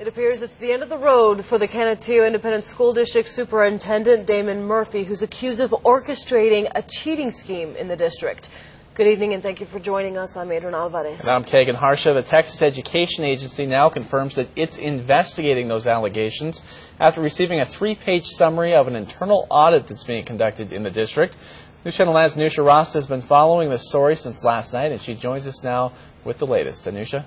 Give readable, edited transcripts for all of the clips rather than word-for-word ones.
It appears it's the end of the road for the Canutillo Independent School District Superintendent Damon Murphy, who's accused of orchestrating a cheating scheme in the district. Good evening and thank you for joining us. I'm Adrian Alvarez. And I'm Kagan Harsha. The Texas Education Agency now confirms that it's investigating those allegations after receiving a 3-page summary of an internal audit that's being conducted in the district. News Channel 9's Anusha Rasta has been following this story since last night, and she joins us now with the latest. Anusha?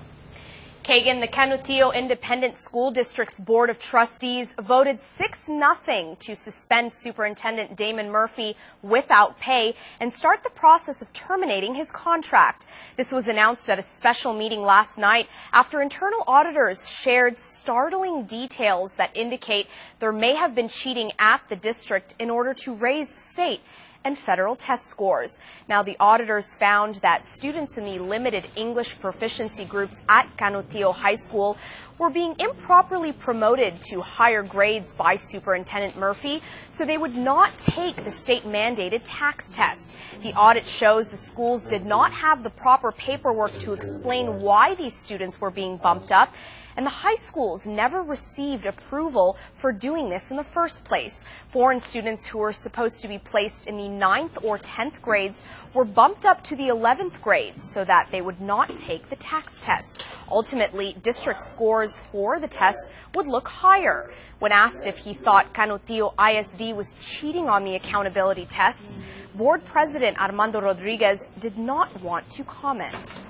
Kagan, the Canutillo Independent School District's Board of Trustees voted 6-0 to suspend Superintendent Damon Murphy without pay and start the process of terminating his contract. This was announced at a special meeting last night after internal auditors shared startling details that indicate there may have been cheating at the district in order to raise state and federal test scores. Now, the auditors found that students in the limited English proficiency groups at Canutillo High School were being improperly promoted to higher grades by Superintendent Murphy, so they would not take the state-mandated tax test. The audit shows the schools did not have the proper paperwork to explain why these students were being bumped up, and the high schools never received approval for doing this in the first place. Foreign students who were supposed to be placed in the 9th or 10th grades were bumped up to the 11th grade so that they would not take the tax test. Ultimately, district scores for the test would look higher. When asked if he thought Canutillo ISD was cheating on the accountability tests, Board President Armando Rodriguez did not want to comment.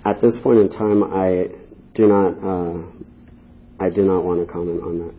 At this point in time, I do not want to comment on that.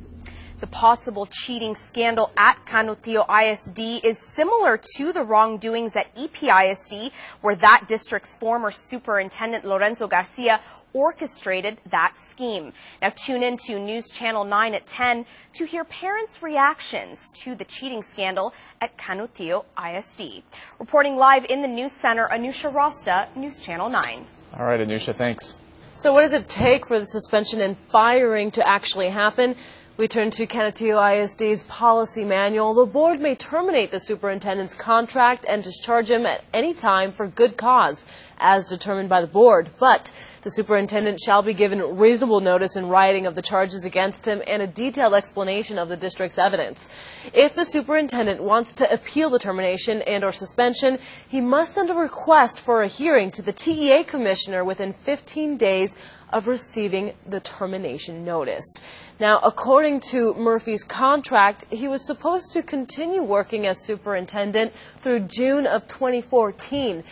The possible cheating scandal at Canutillo ISD is similar to the wrongdoings at EPISD, where that district's former superintendent Lorenzo Garcia orchestrated that scheme. Now tune in to News Channel 9 at 10 to hear parents' reactions to the cheating scandal at Canutillo ISD. Reporting live in the News Center, Anusha Rasta, News Channel 9. All right, Anusha, thanks. So what does it take for the suspension and firing to actually happen? We turn to Canutillo ISD's policy manual. The board may terminate the superintendent's contract and discharge him at any time for good cause, as determined by the board. But the superintendent shall be given reasonable notice in writing of the charges against him and a detailed explanation of the district's evidence. If the superintendent wants to appeal the termination and/or suspension, he must send a request for a hearing to the TEA commissioner within 15 days of receiving the termination notice. Now, according to Murphy's contract, he was supposed to continue working as superintendent through June of 2014.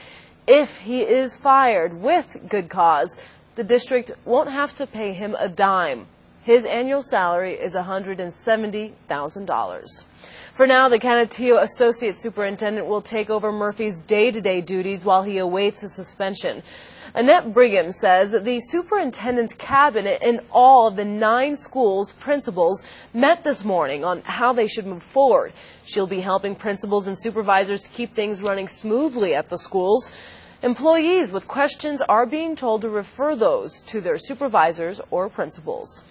If he is fired with good cause, the district won't have to pay him a dime. His annual salary is $170,000. For now, the Canutillo Associate Superintendent will take over Murphy's day-to-day duties while he awaits his suspension. Annette Brigham says the superintendent's cabinet and all of the 9 schools' principals met this morning on how they should move forward. She'll be helping principals and supervisors keep things running smoothly at the schools. Employees with questions are being told to refer those to their supervisors or principals.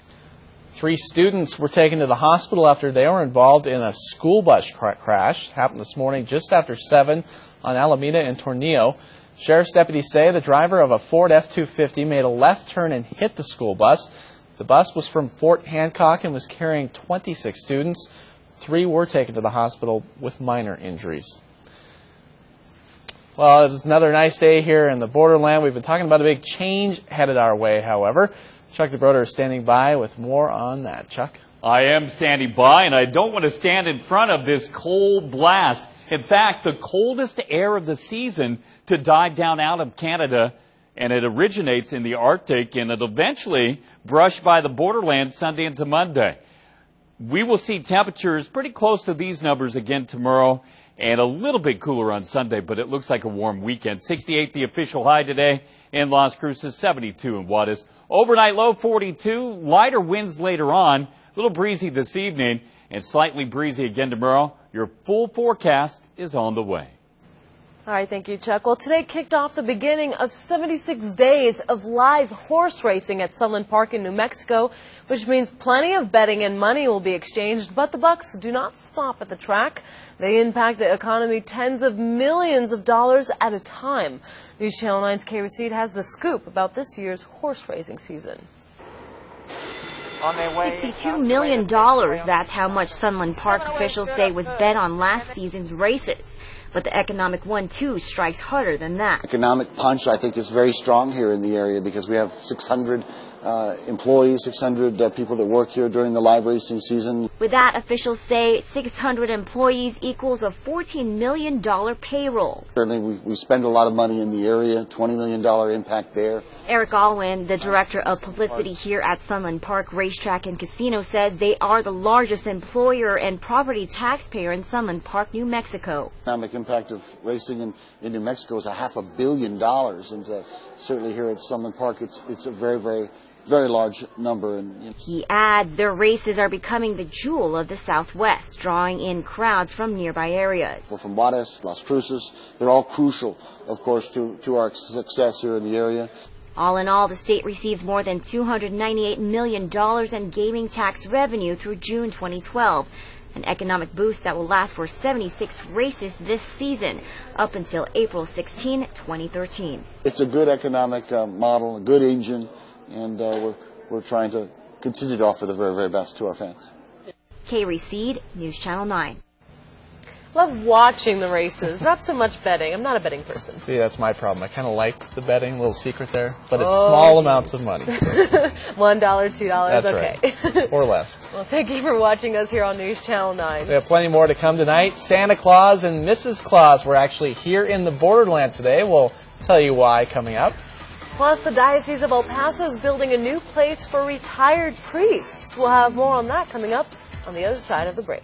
3 students were taken to the hospital after they were involved in a school bus crash. It happened this morning just after 7 on Alameda and Tornillo. Sheriff's deputies say the driver of a Ford F-250 made a left turn and hit the school bus. The bus was from Fort Hancock and was carrying 26 students. 3 were taken to the hospital with minor injuries. Well, it's another nice day here in the borderland. We've been talking about a big change headed our way, however. Chuck DeBroder is standing by with more on that. Chuck? I am standing by, and I don't want to stand in front of this cold blast. In fact, the coldest air of the season to die down out of Canada, and it originates in the Arctic, and it'll eventually brush by the borderland Sunday into Monday. We will see temperatures pretty close to these numbers again tomorrow, and a little bit cooler on Sunday, but it looks like a warm weekend. 68 the official high today in Las Cruces, 72 in Juarez. Overnight low 42, lighter winds later on, a little breezy this evening, and slightly breezy again tomorrow. Your full forecast is on the way. All right, thank you, Chuck. Well, today kicked off the beginning of 76 days of live horse racing at Sunland Park in New Mexico, which means plenty of betting and money will be exchanged, but the bucks do not stop at the track. They impact the economy tens of millions of dollars at a time. News Channel 9's Kay Recede has the scoop about this year's horse racing season. $62 million, that's how much Sunland Park officials say was bet on last season's races. But the economic one, too, strikes harder than that. Economic punch, I think, is very strong here in the area because we have 600 employees, 600 people that work here during the live racing season. With that, officials say 600 employees equals a $14 million payroll. Certainly, we spend a lot of money in the area, $20 million impact there. Eric Alwyn, the director of publicity here at Sunland Park Racetrack and Casino, says they are the largest employer and property taxpayer in Sunland Park, New Mexico. Economic impact of racing in New Mexico is $500 million, and certainly here at Sunland Park, it's a very large number. And, He adds their races are becoming the jewel of the Southwest, drawing in crowds from nearby areas. We're from Juarez, Las Cruces. They're all crucial, of course, to our success here in the area. All in all, the state received more than $298 million in gaming tax revenue through June 2012, an economic boost that will last for 76 races this season, up until April 16, 2013. It's a good economic model, a good engine, and we're trying to continue to offer the very best to our fans. Kay Recede, News Channel 9. Love watching the races, not so much betting. I'm not a betting person. See, that's my problem. I kind of like the betting, little secret there, but it's small amounts of money. So. $1, $2, That's okay. right. Or less. Well, thank you for watching us here on News Channel 9. We have plenty more to come tonight. Santa Claus and Mrs. Claus were actually here in the borderland today. We'll tell you why coming up. Plus, the Diocese of El Paso is building a new place for retired priests. We'll have more on that coming up on the other side of the break.